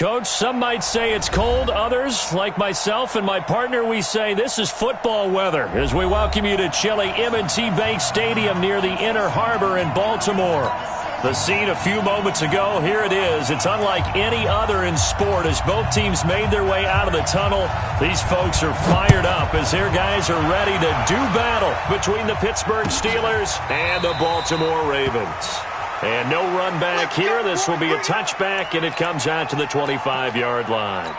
Coach, some might say it's cold. Others, like myself and my partner, we say this is football weather as we welcome you to chilly M&T Bank Stadium near the Inner Harbor in Baltimore. The scene a few moments ago, here it is. It's unlike any other in sport as both teams made their way out of the tunnel. These folks are fired up as their guys are ready to do battle between the Pittsburgh Steelers and the Baltimore Ravens. And no run back here. This will be a touchback, and it comes out to the 25-yard line.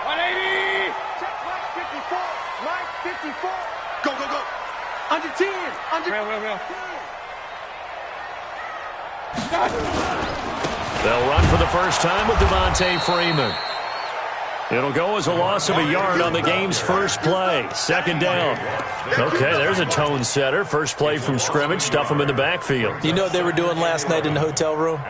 180. Check Mike 54. Mike 54. Go, go, go. Under 10. Under 10. Real. They'll run for the first time with Devontae Freeman. It'll go as a loss of a yard on the game's first play. Second down. Okay, there's a tone setter. First play from scrimmage. Stuff them in the backfield. You know what they were doing last night in the hotel room?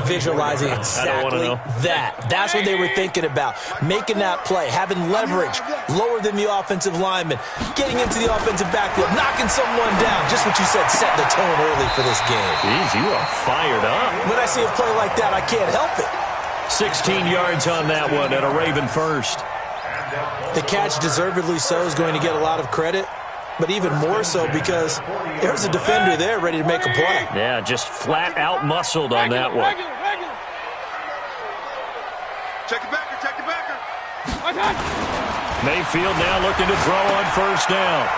Visualizing exactly that. That's what they were thinking about. Making that play, having leverage, lower than the offensive lineman, getting into the offensive backfield, knocking someone down. Just what you said, set the tone early for this game. Jeez, you are fired up. When I see a play like that, I can't help it. 16 yards on that one and a Raven first. The catch, deservedly so, is going to get a lot of credit, but even more so because there's a defender there ready to make a play. Yeah, just flat out muscled on that one. Check the backer, check the backer. Mayfield now looking to throw on first down.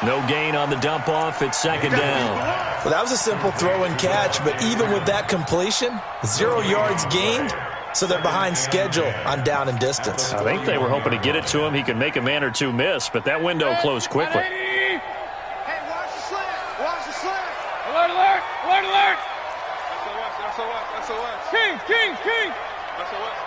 No gain on the dump off. It's second down. Well, that was a simple throw and catch, but even with that completion, 0 yards gained, so they're behind schedule on down and distance. I think they were hoping to get it to him. He could make a man or two miss, but that window closed quickly. Hey, watch the slant. Watch the slant. Alert, alert. Alert, alert. SOS. King. SOS.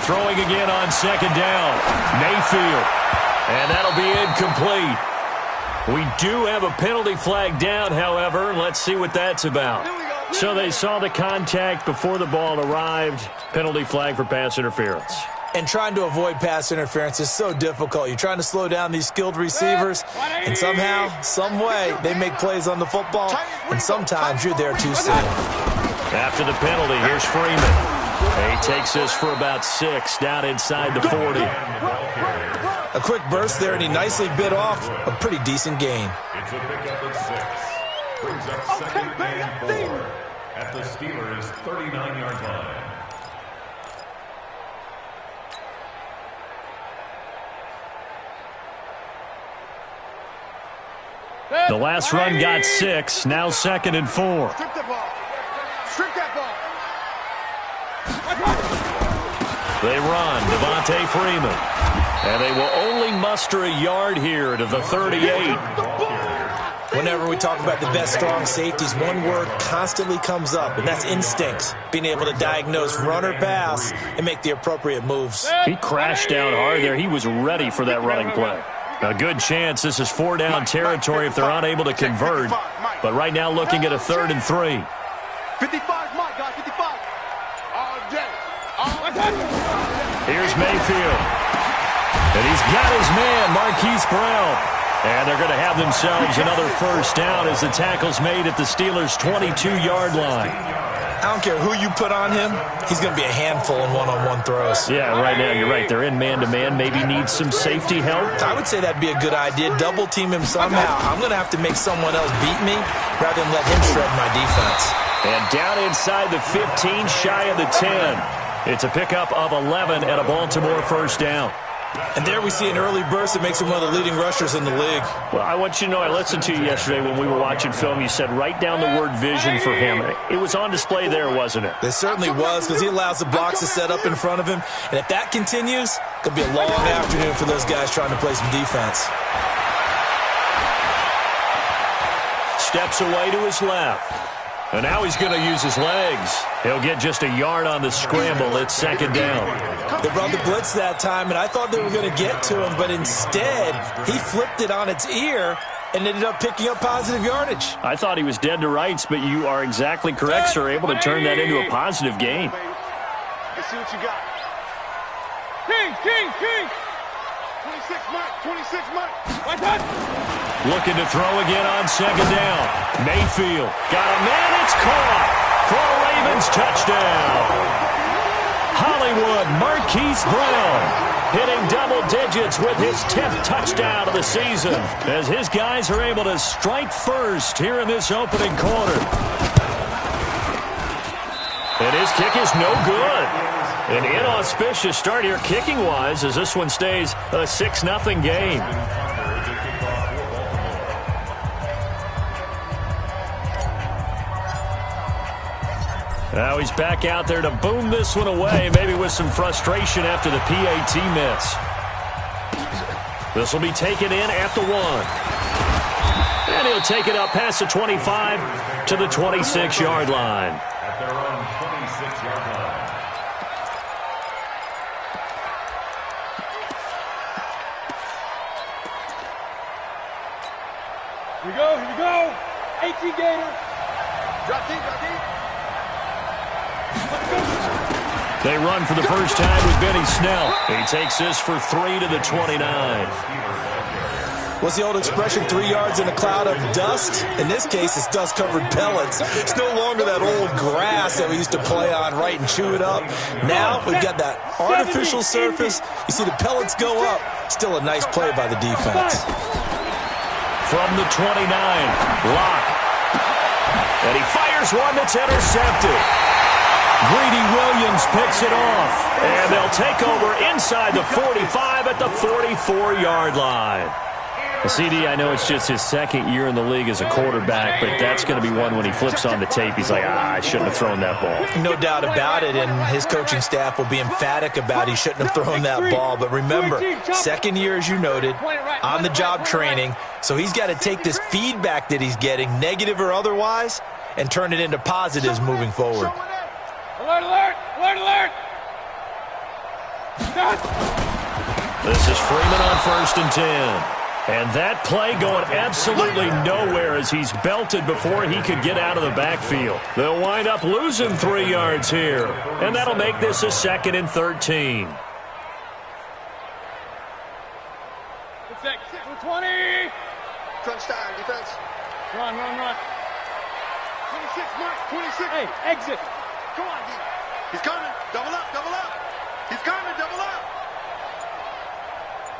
Throwing again on second down. Mayfield. And that'll be incomplete. We do have a penalty flag down, however. Let's see what that's about. So they saw the contact before the ball arrived. Penalty flag for pass interference. And trying to avoid pass interference is so difficult. You're trying to slow down these skilled receivers, and somehow, some way, they make plays on the football, and sometimes you're there too soon. After the penalty, here's Freeman. He takes this for about 6 down inside the 40. A quick burst there, and he nicely bit off a pretty decent gain. It's a pickup of 6. Brings up second and 4 at the Steelers' 39-yard line. The last run got 6. Now second and 4. Strip that ball. Strip that ball. They run, Devontae Freeman. And they will only muster a yard here to the 38. Whenever we talk about the best strong safeties, one word constantly comes up, and that's instincts. Being able to diagnose run or pass and make the appropriate moves. He crashed down hard there. He was ready for that running play. A good chance this is 4-down territory if they're unable to convert. But right now looking at a 3rd and 3. 55, Mike, guys, 55. All day. Here's Mayfield. And he's got his man, Marquise Brown. And they're going to have themselves another first down as the tackle's made at the Steelers' 22-yard line. I don't care who you put on him, he's going to be a handful in one-on-one throws. Yeah, right now you're right. They're in man-to-man. Maybe need some safety help. I would say that'd be a good idea. Double team him somehow. I'm going to have to make someone else beat me rather than let him shred my defense. And down inside the 15, shy of the 10. It's a pickup of 11 and a Baltimore first down. And there we see an early burst that makes him one of the leading rushers in the league. Well, I want you to know, I listened to you yesterday when we were watching film. You said write down the word vision for him. It was on display there, wasn't it? It certainly was, because he allows the blocks to set up in front of him. And if that continues, it's going to be a long afternoon for those guys trying to play some defense. Steps away to his left. And now he's going to use his legs. He'll get just a yard on the scramble. It's second down. They brought the blitz that time, and I thought they were going to get to him, but instead he flipped it on its ear and ended up picking up positive yardage. I thought he was dead to rights, but you are exactly correct, sir. Able to turn that into a positive gain. Let's see what you got. King. 26 Mike. 26 Mike. Right touch. Looking to throw again on second down. Mayfield got a man. It's caught for a Ravens touchdown. Hollywood Marquise Brown hitting double digits with his 10th touchdown of the season as his guys are able to strike first here in this opening quarter. And his kick is no good. An inauspicious start here kicking-wise as this one stays a 6-0 game. Now he's back out there to boom this one away, maybe with some frustration after the PAT miss. This will be taken in at the 1. And he'll take it up past the 25 to the 26-yard line. At their own 26-yard line. Here we go. 18 Gator. Drop deep. They run for the first time with Benny Snell. He takes this for 3 to the 29. What's the old expression, 3 yards in a cloud of dust? In this case, it's dust-covered pellets. It's no longer that old grass that we used to play on, right, and chew it up. Now we've got that artificial surface. You see the pellets go up. Still a nice play by the defense. From the 29, Locke. And he fires one that's intercepted. Greedy Williams picks it off. And they'll take over inside the 45 at the 44-yard line. CD, I know it's just his second year in the league as a quarterback, but that's going to be one when he flips on the tape. He's like, I shouldn't have thrown that ball. No doubt about it, and his coaching staff will be emphatic about he shouldn't have thrown that ball. But remember, second year, as you noted, on-the-job training, so he's got to take this feedback that he's getting, negative or otherwise, and turn it into positives moving forward. Alert! This is Freeman on 1st and 10. And that play going absolutely nowhere as he's belted before he could get out of the backfield. They'll wind up losing 3 yards here. And that'll make this a 2nd and 13. 20. Crunch time, defense. Run. 26, Mike. 26. Hey, exit. Come on, D. He's coming. Double up. He's coming. Double up.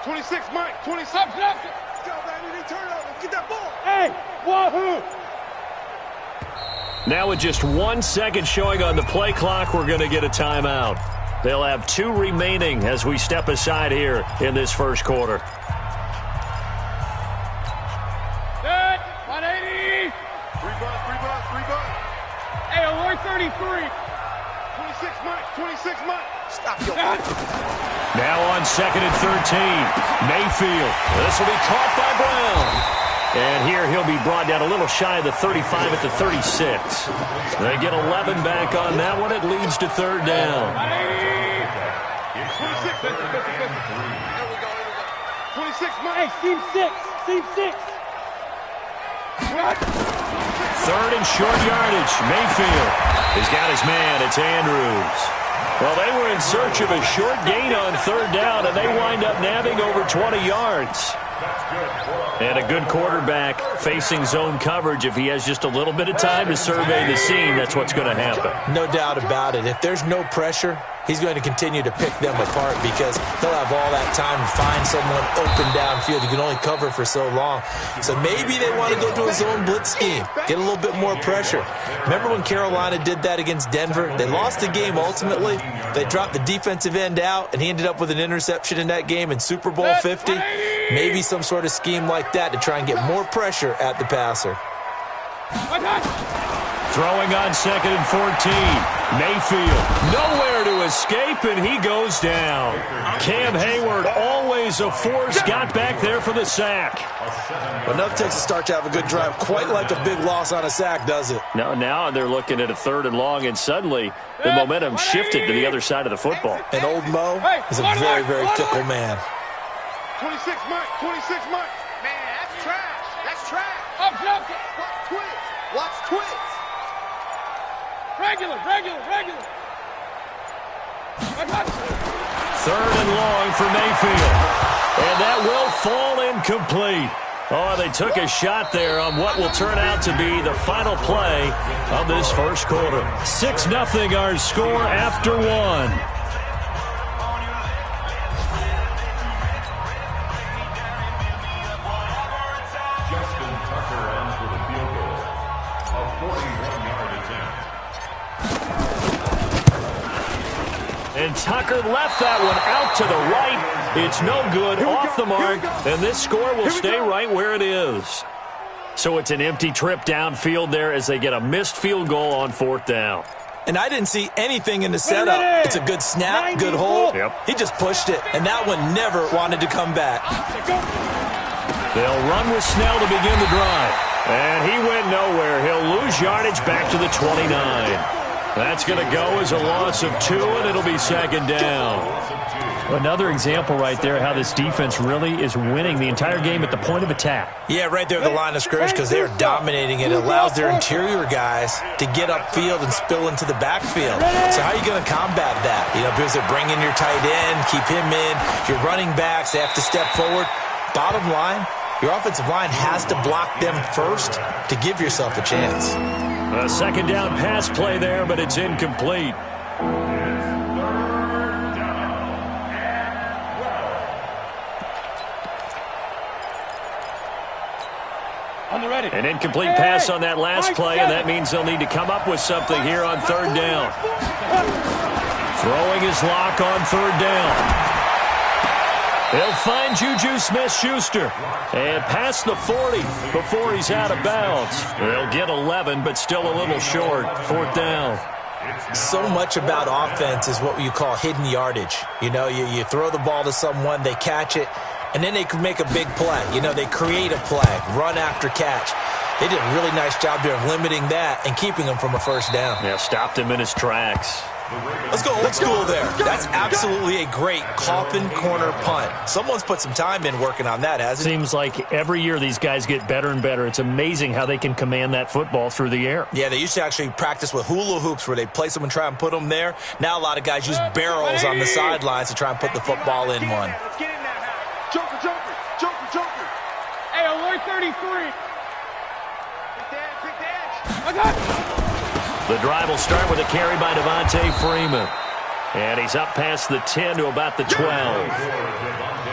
26, Mike. 26. Go, baby. Turnover. Get that ball. Hey, wahoo. Now with just 1 second showing on the play clock, we're going to get a timeout. They'll have 2 remaining as we step aside here in this first quarter. Set. 180. 3 bucks. Hey, alert 33. 26, Mike. Stop your. Now on 2nd and 13, Mayfield. This will be caught by Brown. And here he'll be brought down a little shy of the 35 at the 36. They get 11 back on that one. It leads to 3rd down. 26, There we go. 26, Mike. Hey, seam 6. 3rd and short yardage. Mayfield has got his man. It's Andrews. Well, they were in search of a short gain on 3rd down, and they wind up nabbing over 20 yards. And a good quarterback facing zone coverage. If he has just a little bit of time to survey the scene, that's what's going to happen. No doubt about it. If there's no pressure, he's going to continue to pick them apart because he'll have all that time to find someone open downfield. He can only cover for so long. So maybe they want to go to a zone blitz scheme, get a little bit more pressure. Remember when Carolina did that against Denver? They lost the game ultimately. They dropped the defensive end out, and he ended up with an interception in that game in Super Bowl 50. Maybe some sort of scheme like that to try and get more pressure at the passer. Throwing on 2nd and 14. Mayfield nowhere to escape, and he goes down. Cam Hayward, always a force, got back there for the sack. But nothing takes a start to have a good drive quite like a big loss on a sack, does it? No, now they're looking at a 3rd and long, and suddenly the momentum shifted to the other side of the football. And old Mo is a very, very fickle man. 26, Mike. Man, that's trash. Up. Watch twist. Regular. Third and long for Mayfield. And that will fall incomplete. Oh, they took a shot there on what will turn out to be the final play of this first quarter. 6-0 our score after one. And Tucker left that one out to the right. It's no good, off the mark, and this score will stay right where it is. So it's an empty trip downfield there as they get a missed field goal on fourth down. And I didn't see anything in the setup. It's a good snap, good hold. Yep. He just pushed it, and that one never wanted to come back. They'll run with Snell to begin the drive. And he went nowhere. He'll lose yardage back to the 29. That's going to go as a loss of 2, and it'll be second down. Another example right there how this defense really is winning the entire game at the point of attack. Yeah, right there at the line of scrimmage because they are dominating it. It allows their interior guys to get upfield and spill into the backfield. So how are you going to combat that? You know, because they're bringing your tight end, keep him in. Your running backs, they have to step forward. Bottom line, your offensive line has to block them first to give yourself a chance. A second down pass play there, but it's incomplete. An incomplete pass on that last play, and that means they'll need to come up with something here on third down. Throwing his lock on third down. They'll find Juju Smith-Schuster and past the 40 before he's out of bounds. They'll get 11, but still a little short. Fourth down. So much about offense is what you call hidden yardage. You know, you throw the ball to someone, they catch it, and then they can make a big play. You know, they create a play, run after catch. They did a really nice job there of limiting that and keeping him from a first down. Yeah, stopped him in his tracks. Let's go old school there. That's absolutely a great coffin corner punt. Someone's put some time in working on that, hasn't it? Seems like every year these guys get better and better. It's amazing how they can command that football through the air. Yeah, they used to actually practice with hula hoops where they place them and try and put them there. Now a lot of guys use barrels on the sidelines to try and put the football in one. Let's get in there now. Joker, Joker, Joker, Joker. Hey, alert 33. Quick dash. I got The drive will start with a carry by Devontae Freeman. And he's up past the 10 to about the 12.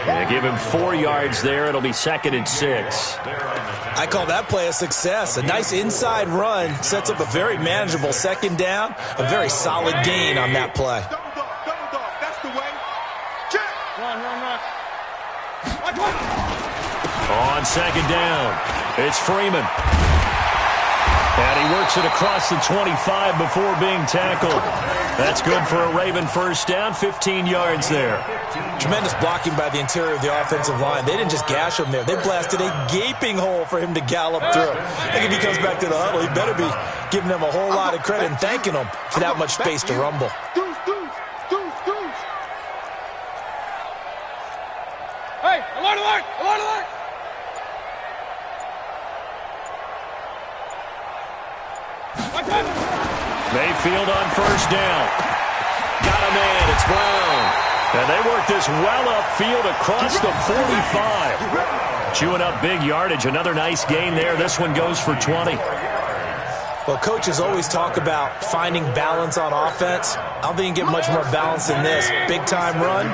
And give him 4 yards there. It'll be second and 6. I call that play a success. A nice inside run sets up a very manageable second down. A very solid gain on that play. double dog. That's the way. Check. Run. On second down, it's Freeman. And he works it across the 25 before being tackled. That's good for a Raven first down, 15 yards there. Tremendous blocking by the interior of the offensive line. They didn't just gash him there. They blasted a gaping hole for him to gallop through. I think if he comes back to the huddle, he better be giving them a whole lot of credit and thanking them for that much space to rumble. Deuce. Hey, alert. Mayfield on first down. Got a man. It's Brown. And they work this well upfield across the 45. Chewing up big yardage. Another nice gain there. This one goes for 20. Well, coaches always talk about finding balance on offense. I don't think you can get much more balance than this. Big-time run,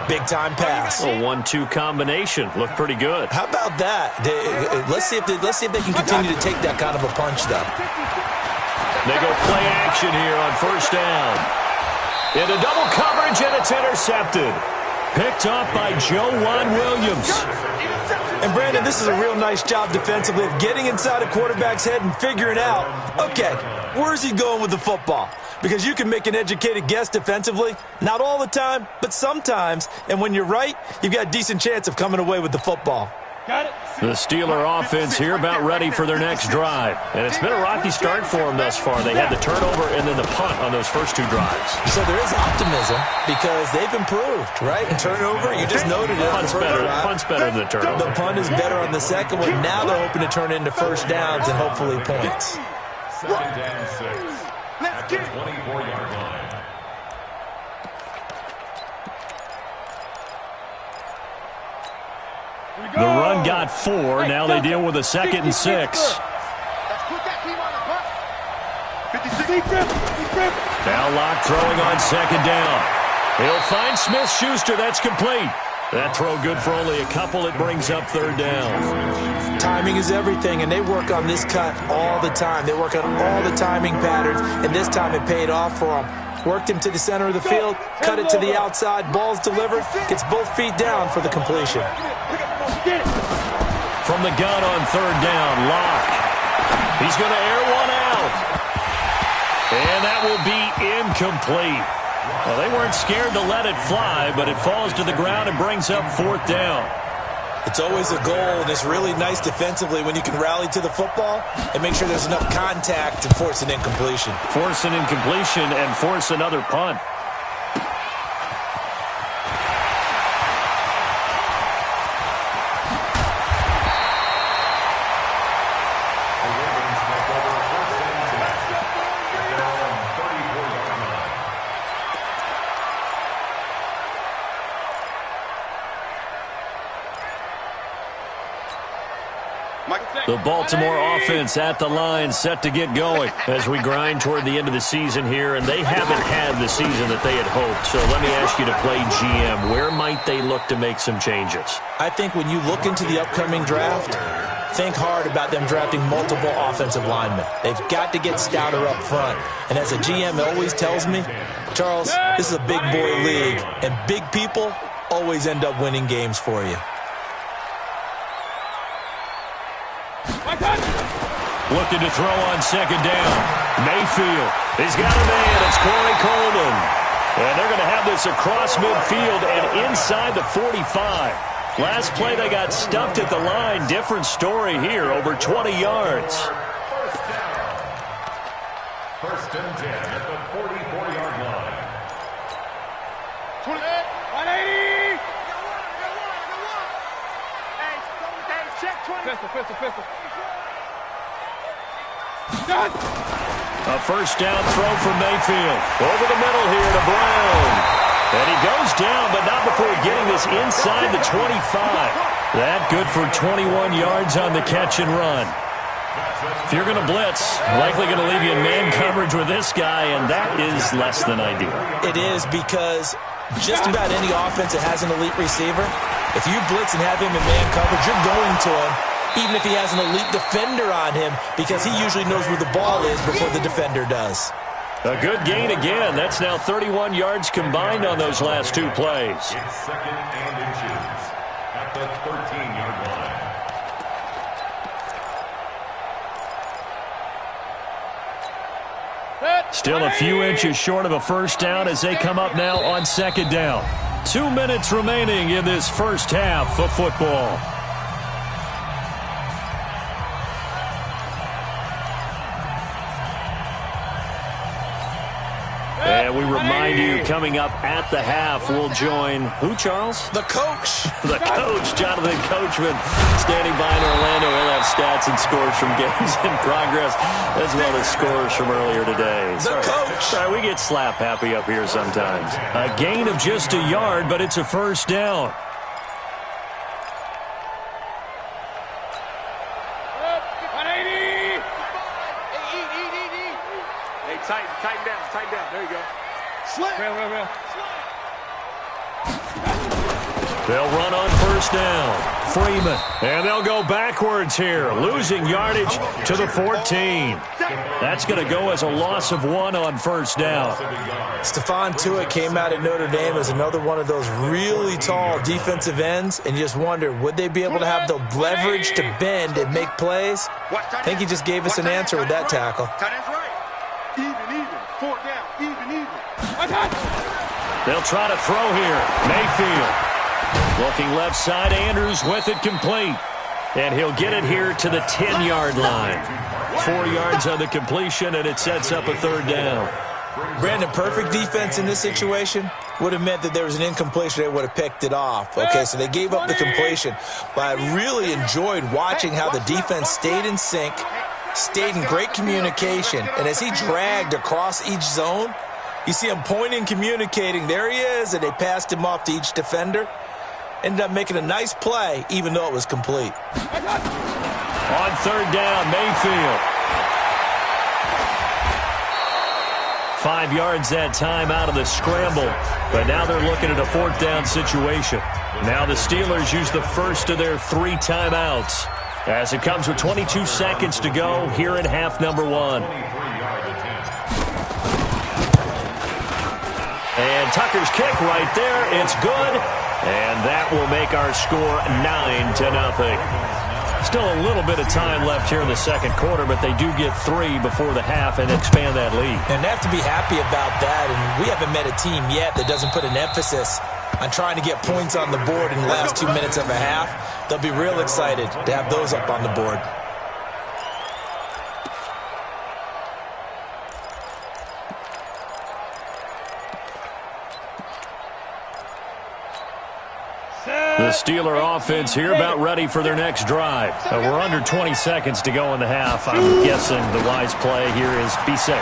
big-time pass. A 1-2 combination. Looked pretty good. How about that? Let's see if they can continue to take that kind of a punch, though. They go play action here on first down. Into double coverage, and it's intercepted. Picked up by Joejuan Williams. And, Brandon, this is a real nice job defensively of getting inside a quarterback's head and figuring out, okay, where's he going with the football? Because you can make an educated guess defensively. Not all the time, but sometimes. And when you're right, you've got a decent chance of coming away with the football. Got it. The Steeler offense here about ready for their next drive. And it's been a rocky start for them thus far. They had the turnover and then the punt on those first 2 drives. So there is optimism because they've improved, right? And turnover, you just noted it. Punt's better than the turnover. The punt is better on the second one. Now they're hoping to turn into first downs and hopefully points. Second and 6 at the 24-yard line. The run got 4. Now they deal with a 2nd and 6. Now Locke throwing on 2nd down. He'll find Smith-Schuster. That's complete. That throw good for only a couple. It brings up 3rd down. Timing is everything, and they work on this cut all the time. They work on all the timing patterns, and this time it paid off for them. Worked him to the center of the field, cut it to the outside, ball's delivered, gets both feet down for the completion. From the gun on 3rd down, Locke. He's going to air one out. And that will be incomplete. Well, they weren't scared to let it fly, but it falls to the ground and brings up 4th down. It's always a goal, and it's really nice defensively when you can rally to the football and make sure there's enough contact to force an incompletion. Force an incompletion and force another punt. The Baltimore offense at the line, set to get going as we grind toward the end of the season here, and they haven't had the season that they had hoped. So let me ask you to play GM. Where might they look to make some changes? I think when you look into the upcoming draft, think hard about them drafting multiple offensive linemen. They've got to get stouter up front. And as a GM always tells me, Charles, this is a big boy league, and big people always end up winning games for you. Looking to throw on 2nd down. Mayfield. He's got a man. It's Corey Coleman. And they're going to have this across midfield and inside the 45. Last play they got stuffed at the line. Different story here. Over 20 yards. First and 10 at the 44-yard line. 180. Hey, check 20. Pistol. A 1st down throw for Mayfield. Over the middle here to Brown. And he goes down, but not before getting this inside the 25. That good for 21 yards on the catch and run. If you're going to blitz, likely going to leave you in man coverage with this guy, and that is less than ideal. It is, because just about any offense that has an elite receiver, if you blitz and have him in man coverage, you're going to him, even if he has an elite defender on him, because he usually knows where the ball is before the defender does. A good gain again. That's now 31 yards combined on those last 2 plays. It's 2nd and inches at the 13-yard line. Still a few inches short of a 1st down as they come up now on 2nd down. 2 minutes remaining in this first half of football. And we remind you, coming up at the half, we'll join who, Charles? The coach. The coach, Jonathan Coachman, standing by in Orlando. He'll have stats and scores from games in progress, as well as scores from earlier today. The coach. Sorry, we get slap happy up here sometimes. A gain of just a yard, but it's a 1st down. Tighten down. There you go. Real. They'll run on 1st down. Freeman. And they'll go backwards here, losing yardage to the 14. That's going to go as a loss of 1 on 1st down. Stephon Tuitt came out at Notre Dame as another one of those really tall defensive ends, and you just wonder, would they be able to have the leverage to bend and make plays? I think he just gave us an answer with that tackle. Even. 4th down. Even. They'll try to throw here. Mayfield. Looking left side. Andrews with it complete. And he'll get it here to the 10-yard line. 4 yards on the completion, and it sets up a 3rd down. Brandon, perfect defense in this situation would have meant that there was an incompletion. They would have picked it off. Okay, so they gave up the completion. But I really enjoyed watching how the defense stayed in sync, stayed in great communication, and as he dragged across each zone, you see him pointing, communicating. There he is, and they passed him off to each defender. ended up making a nice play, even though it was complete. On third down, Mayfield. 5 yards that time out of the scramble, but now they're looking at a fourth down situation. Now the Steelers use the first of their 3 timeouts as it comes with 22 seconds to go here in half number 1. And Tucker's kick right there. It's good. And that will make our score 9-0. Still a little bit of time left here in the second quarter, but they do get 3 before the half and expand that lead. And they have to be happy about that. And we haven't met a team yet that doesn't put an emphasis on trying to get points on the board in the last 2 minutes of a half. They'll be real excited to have those up on the board. The Steeler offense here about ready for their next drive. We're under 20 seconds to go in the half. I'm guessing the wise play here is be safe.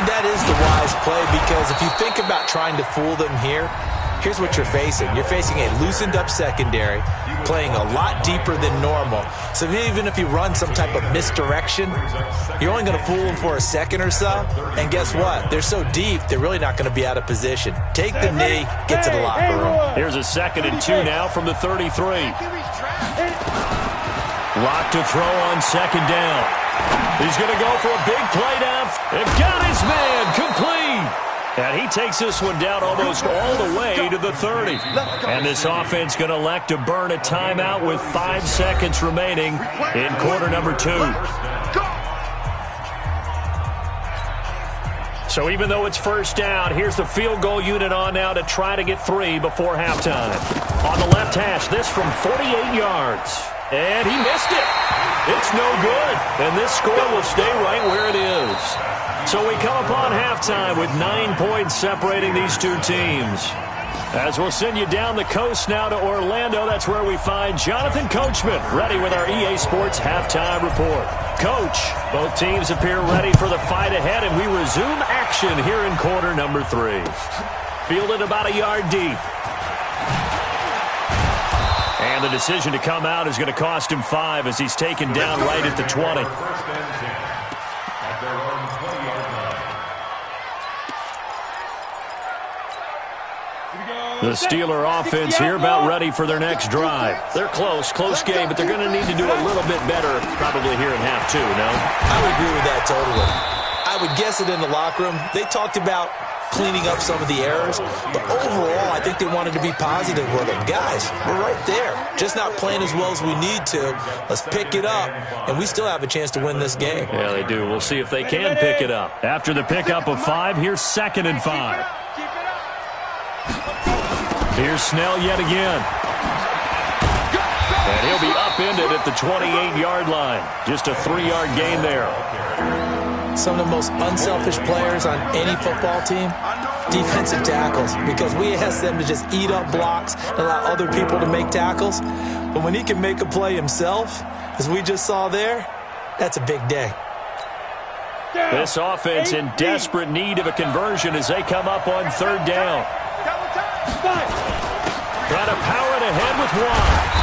That is the wise play, because if you think about trying to fool them here, here's what you're facing. You're facing a loosened up secondary, playing a lot deeper than normal. So even if you run some type of misdirection, you're only going to fool them for a second or so. And guess what? They're so deep, they're really not going to be out of position. Take the knee, get to the locker room. Here's a 2nd and 2 now from the 33. Lock to throw on 2nd down. He's going to go for a big play down. It got his man complete. And he takes this one down almost all the way to the 30. And this offense going to elect to burn a timeout with 5 seconds remaining in quarter number 2. So even though it's first down, here's the field goal unit on now to try to get 3 before halftime. On the left hash, this from 48 yards. And he missed it. It's no good. And this score will stay right where it is. So we come upon halftime with 9 points separating these two teams. As we'll send you down the coast now to Orlando, that's where we find Jonathan Coachman ready with our EA Sports halftime report. Coach, both teams appear ready for the fight ahead, and we resume action here in quarter number 3. Fielded about a yard deep. And the decision to come out is going to cost him 5 as he's taken down right at the 20. The Steeler offense here about ready for their next drive. They're close game, but they're going to need to do a little bit better probably here in half 2, no? I would agree with that totally. I would guess it in the locker room. They talked about cleaning up some of the errors, but overall, I think they wanted to be positive with them. Guys, we're right there. Just not playing as well as we need to. Let's pick it up, and we still have a chance to win this game. Yeah, they do. We'll see if they can pick it up. After the pickup of 5, here's 2nd and 5. Here's Snell yet again. And he'll be upended at the 28-yard line. Just a 3-yard gain there. Some of the most unselfish players on any football team, defensive tackles, because we ask them to just eat up blocks and allow other people to make tackles. But when he can make a play himself, as we just saw there, that's a big day. This offense in desperate need of a conversion as they come up on 3rd down. Trying to power it ahead with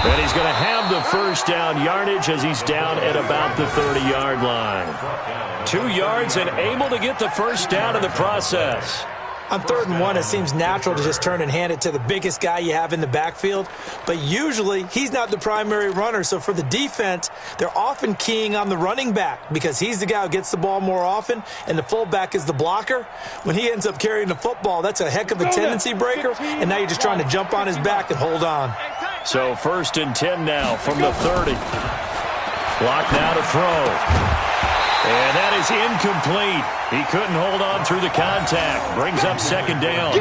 1. And he's going to have the first down yardage as he's down at about the 30-yard line. 2 yards and able to get the first down in the process. On 3rd and 1, it seems natural to just turn and hand it to the biggest guy you have in the backfield. But usually, he's not the primary runner. So for the defense, they're often keying on the running back because he's the guy who gets the ball more often, and the fullback is the blocker. When he ends up carrying the football, that's a heck of a tendency breaker, and now you're just trying to jump on his back and hold on. So 1st and 10 now from the 30. Clock now to throw. And that is incomplete. He couldn't hold on through the contact. Brings up 2nd down.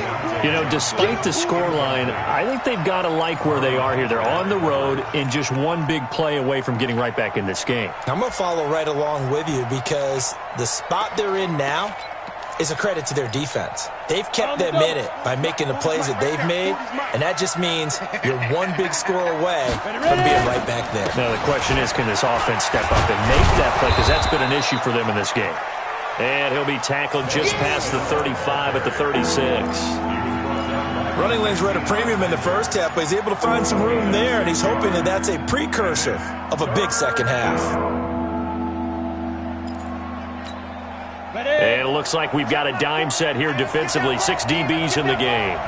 You know, despite the scoreline, I think they've got to like where they are here. They're on the road and just one big play away from getting right back in this game. I'm going to follow right along with you because the spot they're in now is a credit to their defense. They've kept them in it by making the plays that they've made, and that just means you're one big score away from being right back there. Now the question is, can this offense step up and make that play? Because that's been an issue for them in this game. And he'll be tackled just past the 35 at the 36. Running lanes were at a premium in the first half, but he's able to find some room there, and he's hoping that that's a precursor of a big second half. And it looks like we've got a dime set here defensively. 6 DBs in the game.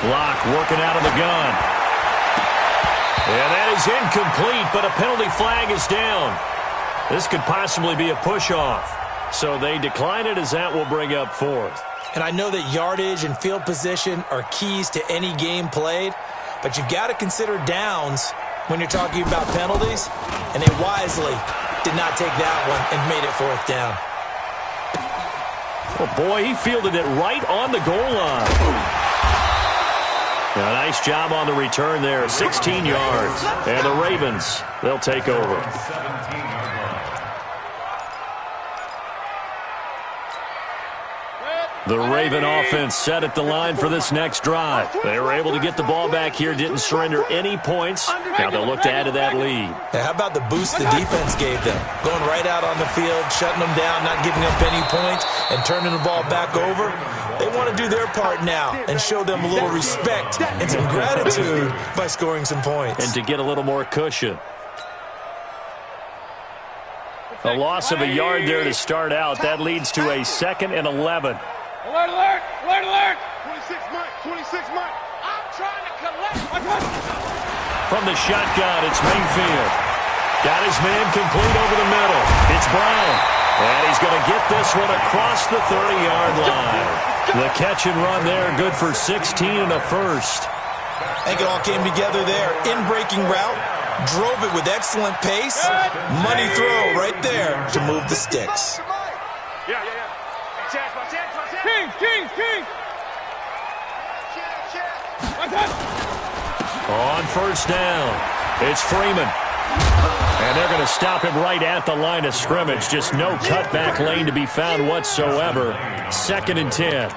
Block working out of the gun. And that is incomplete, but a penalty flag is down. This could possibly be a push-off. So they decline it as that will bring up 4th. And I know that yardage and field position are keys to any game played, but you've got to consider downs when you're talking about penalties, and they wisely did not take that one and made it 4th down. Oh, boy, he fielded it right on the goal line. A nice job on the return there, 16 yards. And the Ravens, they'll take over. The Raven offense set at the line for this next drive. They were able to get the ball back here, didn't surrender any points. Now they'll look to add to that lead. Yeah, how about the boost the defense gave them? Going right out on the field, shutting them down, not giving up any points, and turning the ball back over. They want to do their part now and show them a little respect and some gratitude by scoring some points. And to get a little more cushion. A loss of a yard there to start out. That leads to a 2nd and 11. Alert, alert, alert, alert. 26 Mike, 26 Mike. I'm trying to collect. From the shotgun, it's Mayfield. Got his man complete over the middle. It's Brown. And he's going to get this one across the 30-yard line. The catch and run there, good for 16 and a first. I think it all came together there. In-breaking route, drove it with excellent pace. Money throw right there to move the sticks. Yeah. King. On first down, it's Freeman. And they're going to stop him right at the line of scrimmage. Just no cutback lane to be found whatsoever. 2nd and 10.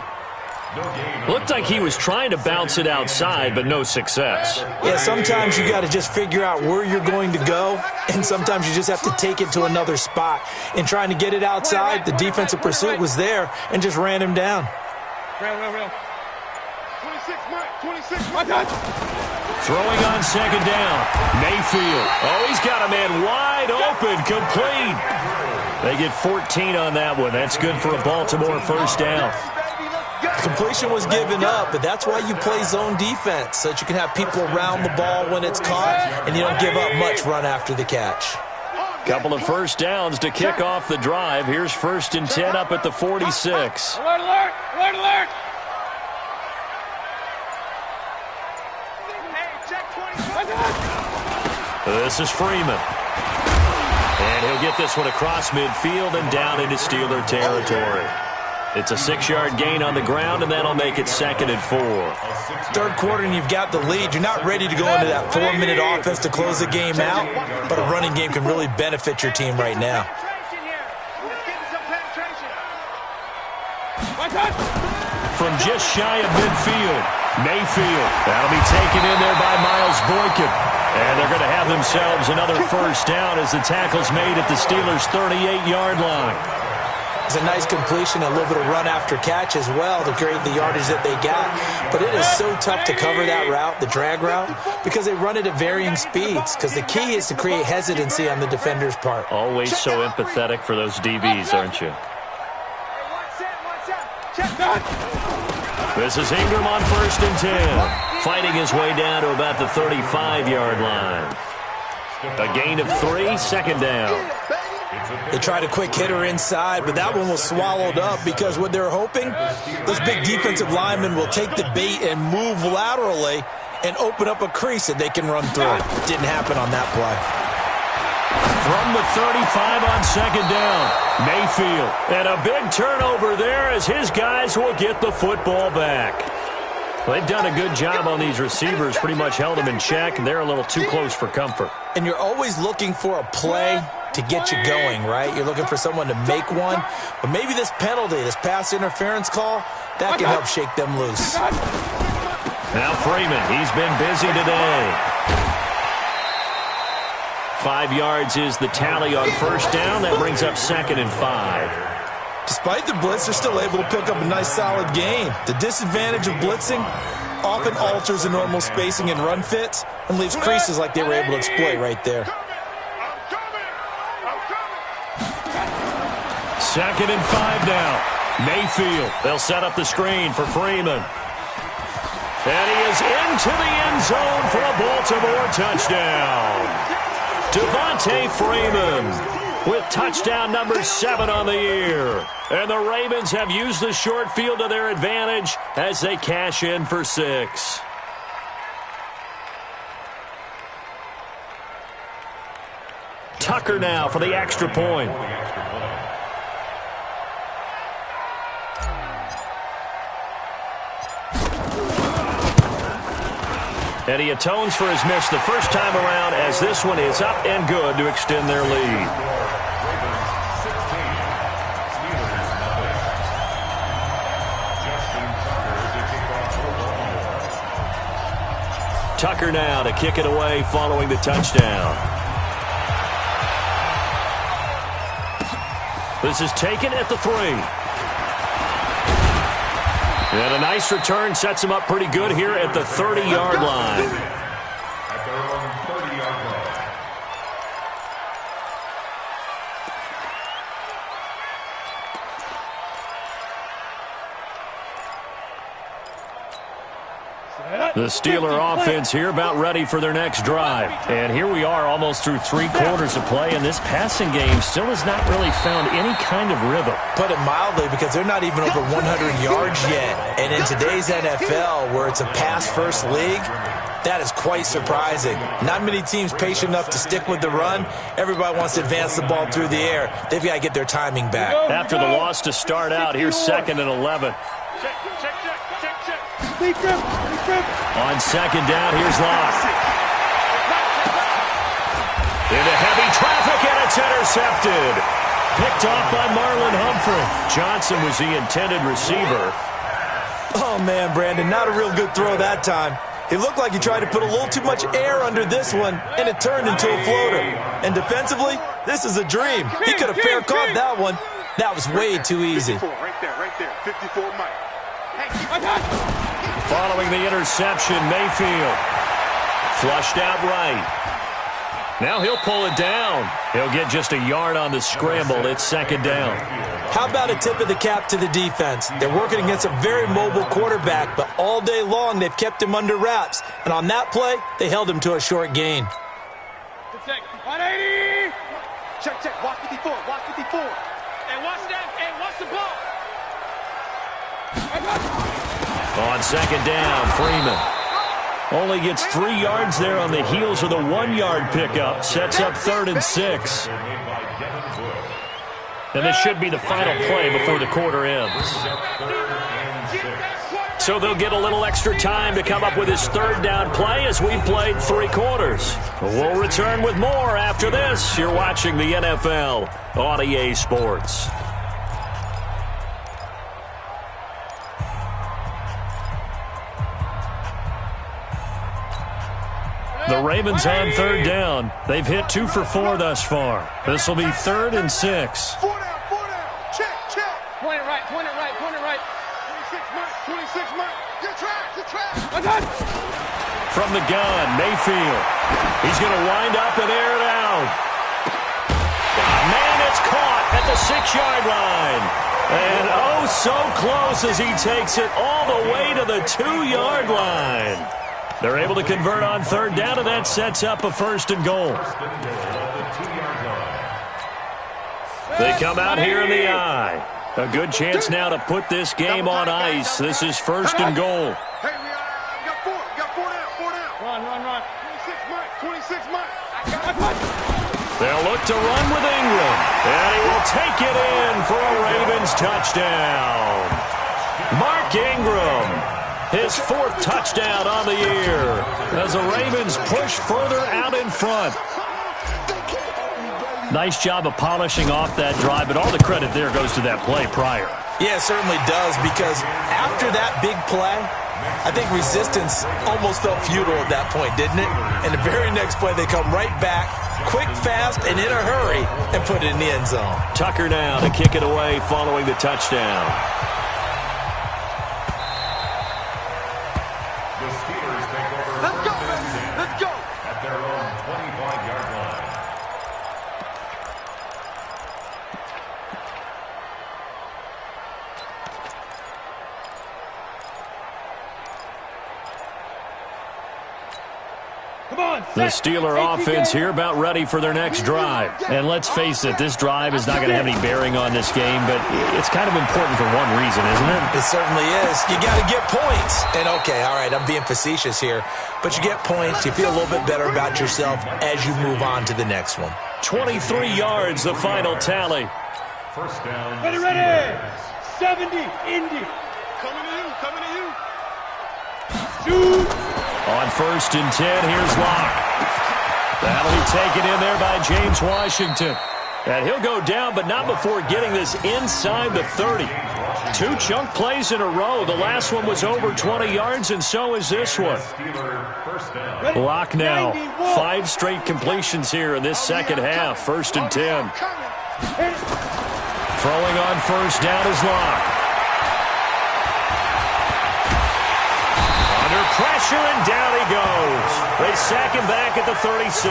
Looked like he was trying to bounce it outside, but no success. Yeah, sometimes you got to just figure out where you're going to go, and sometimes you just have to take it to another spot. In trying to get it outside, the defensive pursuit was there and just ran him down. Real. 26 Mike. Throwing on 2nd down. Mayfield. Oh, he's got a man wide open, complete. They get 14 on that one. That's good for a Baltimore first down. Completion was given up, but that's why you play zone defense, so that you can have people around the ball when it's caught, and you don't give up much run after the catch. Couple of first downs to kick off the drive. Here's 1st and 10 up at the 46. Alert. This is Freeman. And he'll get this one across midfield and down into Steeler territory. It's a 6-yard gain on the ground, and that'll make it 2nd and 4. 3rd quarter, and you've got the lead. You're not ready to go into that 4-minute offense to close the game out, but a running game can really benefit your team right now. From just shy of midfield, Mayfield. That'll be taken in there by Miles Boykin. And they're going to have themselves another first down as the tackle's made at the Steelers' 38-yard line. It's a nice completion, a little bit of run after catch as well to create the yardage that they got. But it is so tough to cover that route, the drag route, because they run it at varying speeds. Because the key is to create hesitancy on the defender's part. Always so empathetic for those DBs, aren't you? This is Ingram on 1st and 10. Fighting his way down to about the 35-yard line. A gain of 3, 2nd down. They tried a quick hitter inside, but that one was swallowed up because what they're hoping, those big defensive linemen will take the bait and move laterally and open up a crease that they can run through. Didn't happen on that play. From the 35 on 2nd down, Mayfield. And a big turnover there as his guys will get the football back. They've done a good job on these receivers, pretty much held them in check, and they're a little too close for comfort. And you're always looking for a play to get you going, right? You're looking for someone to make one. But maybe this penalty, this pass interference call, that can help shake them loose. Now Freeman, he's been busy today. 5 yards is the tally on first down. That brings up 2nd and 5. Despite the blitz, they're still able to pick up a nice, solid gain. The disadvantage of blitzing often alters the normal spacing and run fits and leaves creases like they were able to exploit right there. 2nd and 5 now. Mayfield. They'll set up the screen for Freeman. And he is into the end zone for a Baltimore touchdown. Devontae Freeman with touchdown number 7 on the year. And the Ravens have used the short field to their advantage as they cash in for 6. Tucker now for the extra point. And he atones for his miss the first time around as this one is up and good to extend their lead. Tucker now to kick it away following the touchdown. This is taken at the 3. And a nice return sets him up pretty good here at the 30-yard line. At their own 30-yard line. The Steeler offense here about ready for their next drive. And here we are almost through 3 quarters of play, and this passing game still has not really found any kind of rhythm. Put it mildly, because they're not even over 100 yards yet. And in today's NFL, where it's a pass-first league, that is quite surprising. Not many teams patient enough to stick with the run. Everybody wants to advance the ball through the air. They've got to get their timing back. After the loss to start out, here's 2nd and 11. On 2nd down, here's Locke. Into heavy traffic, and it's intercepted. Picked off by Marlon Humphrey. Johnson was the intended receiver. Oh, man, Brandon, not a real good throw that time. It looked like he tried to put a little too much air under this one, and it turned into a floater. And defensively, this is a dream. He could have fair caught that one. That was way too easy. Right there. 54 Mike. Following the interception, Mayfield flushed out right. Now he'll pull it down. He'll get just a yard on the scramble. It's 2nd down. How about a tip of the cap to the defense? They're working against a very mobile quarterback, but all day long they've kept him under wraps. And on that play, they held him to a short gain. 180. Check. Watch 54. And watch that. And watch the ball. On 2nd down, Freeman only gets 3 yards there on the heels of the 1-yard pickup. Sets up 3rd and 6. And this should be the final play before the quarter ends. So they'll get a little extra time to come up with his 3rd down play as we've played 3 quarters. We'll return with more after this. You're watching the NFL on EA Sports. The Ravens on 3rd down. They've hit 2 for 4 thus far. This will be 3rd and 6. 4 down. Check. Point it right. 26 Mike. Good track. From the gun, Mayfield. He's going to wind up and air it out. Man, it's caught at the 6-yard line. And oh, so close as he takes it all the way to the 2-yard line. They're able to convert on 3rd down, and that sets up a 1st and goal. They come out here in the eye. A good chance now to put this game on ice. This is 1st and goal. Hey, we got 4 down. Run. 26 Mike. They'll look to run with Ingram. And he will take it in for a Ravens touchdown. Mark Ingram. His 4th touchdown on the year as the Ravens push further out in front. Nice job of polishing off that drive, but all the credit there goes to that play prior. Yeah, it certainly does, because after that big play, I think resistance almost felt futile at that point, didn't it? And the very next play, they come right back, quick, fast, and in a hurry, and put it in the end zone. Tucker now to kick it away following the touchdown. The Steelers take over. Let's go, baby. Let's go. At their own 25-yard line. The Steeler offense here about ready for their next drive. And let's face it, this drive is not going to have any bearing on this game, but it's kind of important for one reason, isn't it? It certainly is. You got to get points. And, okay, all right, I'm being facetious here, but you get points. You feel a little bit better about yourself as you move on to the next one. 23 yards, the final tally. First down. Ready, ready. 70, Indy. Coming to you, coming to you. Shoot. On 1st and 10, here's Locke. That'll be taken in there by James Washington. And he'll go down, but not before getting this inside the 30. 2 chunk plays in a row. The last one was over 20 yards, and so is this one. Locke now. 5 straight completions here in this second half. 1st and 10. Throwing on 1st down is Locke. Under pressure, and down he goes. They sack him back at the 36.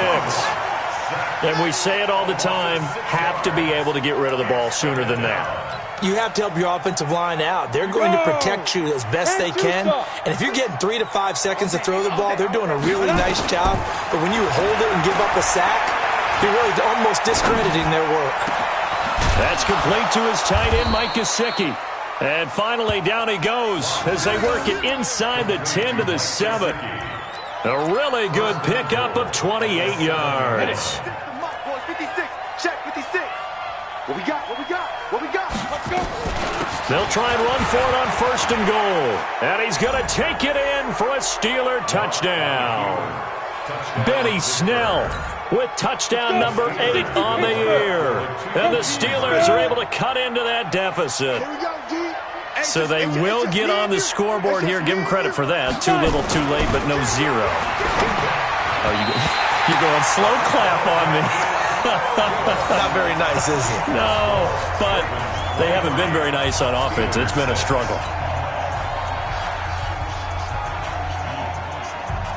And we say it all the time, have to be able to get rid of the ball sooner than that. You have to help your offensive line out. They're going to protect you as best they can. And if you're getting 3 to 5 seconds to throw the ball, they're doing a really nice job. But when you hold it and give up a sack, you're really almost discrediting their work. That's complete to his tight end, Mike Gesicki. And finally, down he goes as they work it inside the 10 to the 7. A really good pickup of 28 yards. 56, check 56. What we got, what we got, what we got? Let's go. They'll try and run for it on 1st and goal. And he's going to take it in for a Steeler touchdown. Benny Snell with touchdown number 8 on the year. And the Steelers are able to cut into that deficit. Here we go, G. So they will get on the scoreboard here. Give them credit for that. Too little, too late, but no 0. Oh, you're going slow clap on me. Not very nice, is it? No, but they haven't been very nice on offense. It's been a struggle.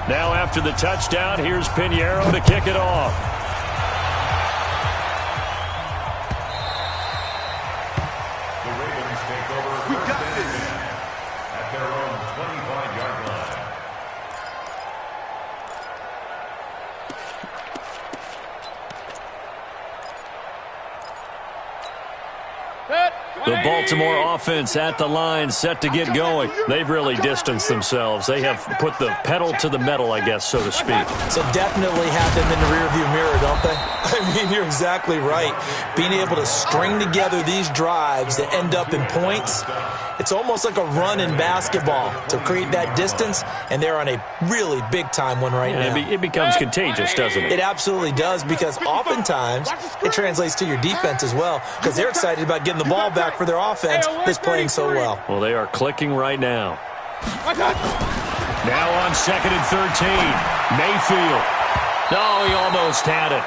Now after the touchdown, here's Pinheiro to kick it off. The Ravens take over. We got this. At their own 25-yard line. The Baltimore offense at the line, set to get going. They've really distanced themselves. They have put the pedal to the metal, I guess, so to speak. So definitely have them in the rearview mirror, don't they? I mean, you're exactly right. Being able to string together these drives that end up in points, it's almost like a run in basketball to create that distance, and they're on a really big-time one right now. It becomes contagious, doesn't it? It absolutely does, because oftentimes it translates to your defense as well, because they're excited about getting the ball back for their offense that's playing so well. Well, they are clicking right now. Now on 2nd and 13, Mayfield. No, he almost had it.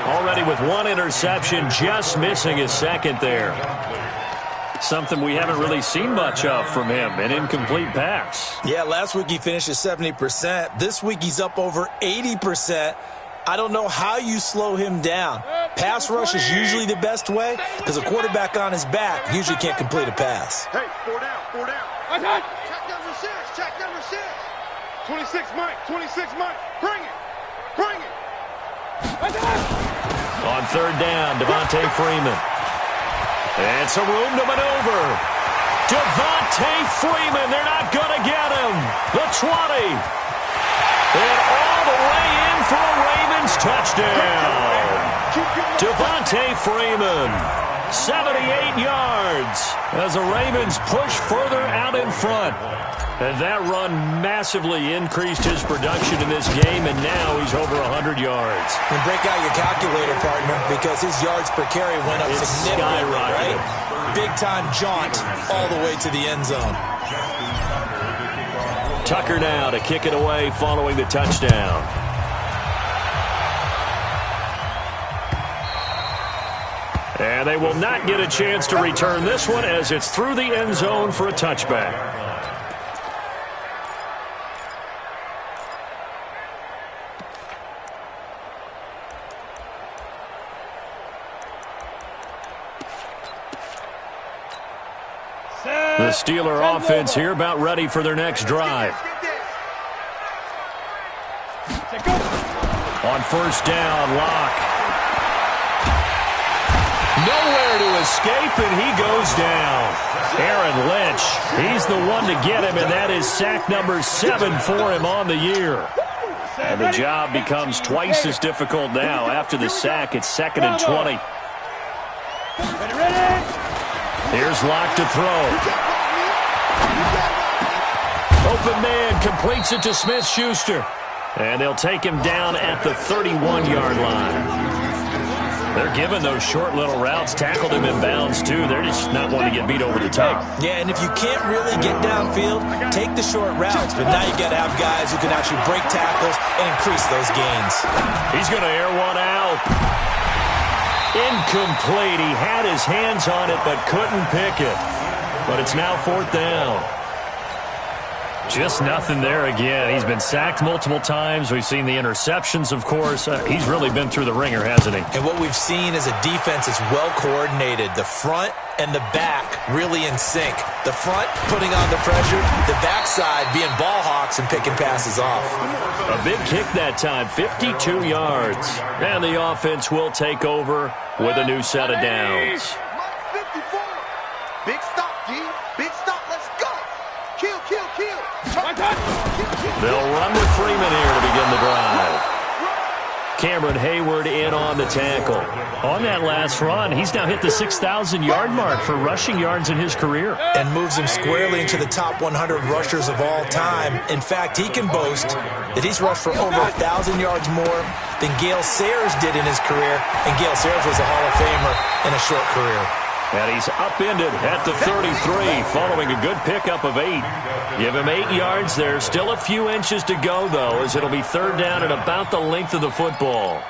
Already with 1 interception, just missing his 2nd there. Something we haven't really seen much of from him, an incomplete pass. Yeah, last week he finished at 70%. This week he's up over 80%. I don't know how you slow him down. Pass rush is usually the best way because a quarterback on his back usually can't complete a pass. Hey, 4 down, 4 down. Check number 6, check number 6. 26, Mike, 26, Mike. Bring it, bring it. On 3rd down, Devontae Freeman. It's a room to maneuver. Devontae Freeman, they're not going to get him. The 20. And all the way in for a Ravens touchdown. Devontae Freeman, 78 yards as the Ravens push further out in front. And that run massively increased his production in this game, and now he's over 100 yards. And break out your calculator, partner, because his yards per carry went up significantly, right? Big-time jaunt all the way to the end zone. Tucker now to kick it away following the touchdown. And they will not get a chance to return this one as it's through the end zone for a touchback. The Steeler offense here about ready for their next drive. On first down, Locke. Nowhere to escape, and he goes down. Aaron Lynch, he's the one to get him, and that is sack number 7 for him on the year. And the job becomes twice as difficult now. After the sack, it's 2nd and 20. Here's Locke to throw. Open man completes it to Smith-Schuster. And they'll take him down at the 31-yard line. They're giving those short little routes. Tackled him in bounds, too. They're just not wanting to get beat over the top. Yeah, and if you can't really get downfield, take the short routes. But now you've got to have guys who can actually break tackles and increase those gains. He's going to air one out. Incomplete. He had his hands on it but couldn't pick it. But it's now 4th down. Just nothing there again. He's been sacked multiple times. We've seen the interceptions, of course. He's really been through the ringer, hasn't he? And what we've seen is a defense that's well coordinated. The front and the back really in sync. The front putting on the pressure, the backside being ball hawks and picking passes off. A big kick that time, 52 yards. And the offense will take over with a new set of downs. 54. Big stop, G. Big stop. Let's go. Kill, kill, kill. They'll run with Freeman here to begin the drive. Cameron Hayward in on the tackle. On that last run, he's now hit the 6,000-yard mark for rushing yards in his career. And moves him squarely into the top 100 rushers of all time. In fact, he can boast that he's rushed for over 1,000 yards more than Gale Sayers did in his career. And Gale Sayers was a Hall of Famer in a short career. And he's upended at the 33 following a good pickup of 8. Give him 8 yards there. Still a few inches to go, though, as it'll be 3rd down and about the length of the football.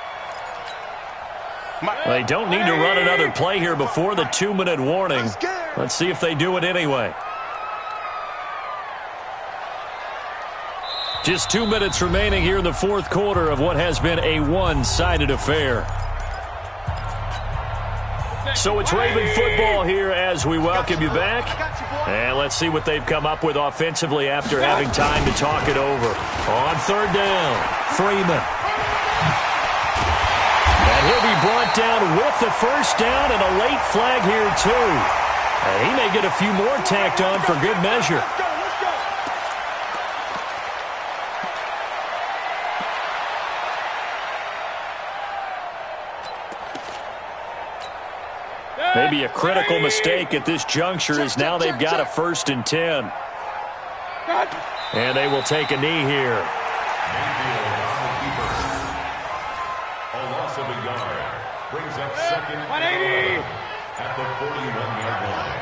They don't need to run another play here before the 2-minute warning. Let's see if they do it anyway. Just 2 minutes remaining here in the 4th quarter of what has been a one-sided affair. So it's Raven football here as we welcome you back. And let's see what they've come up with offensively after having time to talk it over. On 3rd down, Freeman. And he'll be brought down with the first down and a late flag here, too. And he may get a few more tacked on for good measure. Maybe a critical mistake at this juncture is now they've got a 1st and 10. And they will take a knee here. A loss of a yard brings up 2nd 180 at the 41-yard line.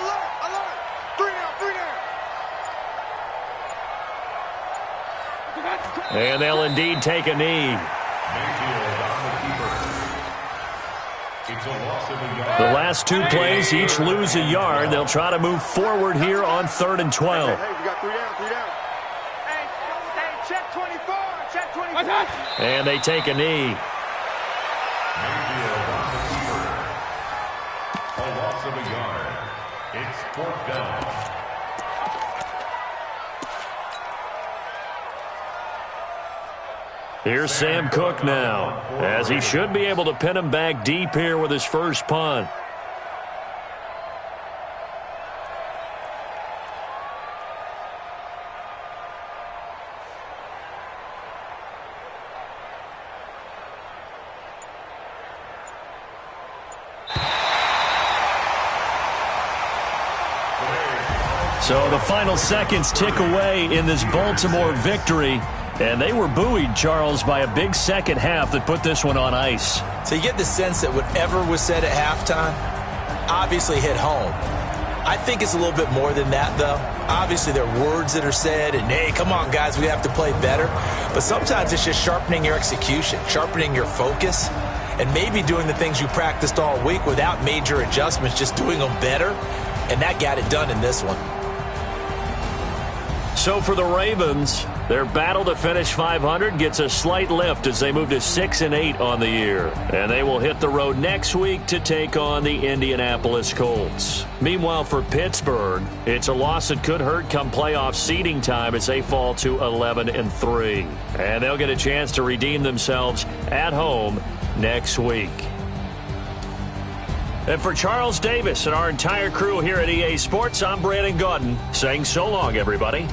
Alert, alert. 3 down, 3 down. And they'll indeed take a knee. The last 2 plays each lose a yard. They'll try to move forward here on 3rd and 12. Hey, we got 3 down, 3 down. Hey, check 24, check 24. And they take a knee. A loss of a yard. It's 4th down. Here's Sam Cook now, as he should be able to pin him back deep here with his first punt. So the final seconds tick away in this Baltimore victory. And they were buoyed, Charles, by a big second half that put this one on ice. So you get the sense that whatever was said at halftime obviously hit home. I think it's a little bit more than that, though. Obviously, there are words that are said, and hey, come on, guys, we have to play better. But sometimes it's just sharpening your execution, sharpening your focus, and maybe doing the things you practiced all week without major adjustments, just doing them better. And that got it done in this one. So for the Ravens, their battle to finish 500 gets a slight lift as they move to 6-8 on the year. And they will hit the road next week to take on the Indianapolis Colts. Meanwhile, for Pittsburgh, it's a loss that could hurt come playoff seeding time as they fall to 11-3. And they'll get a chance to redeem themselves at home next week. And for Charles Davis and our entire crew here at EA Sports, I'm Brandon Gaudin saying so long, everybody.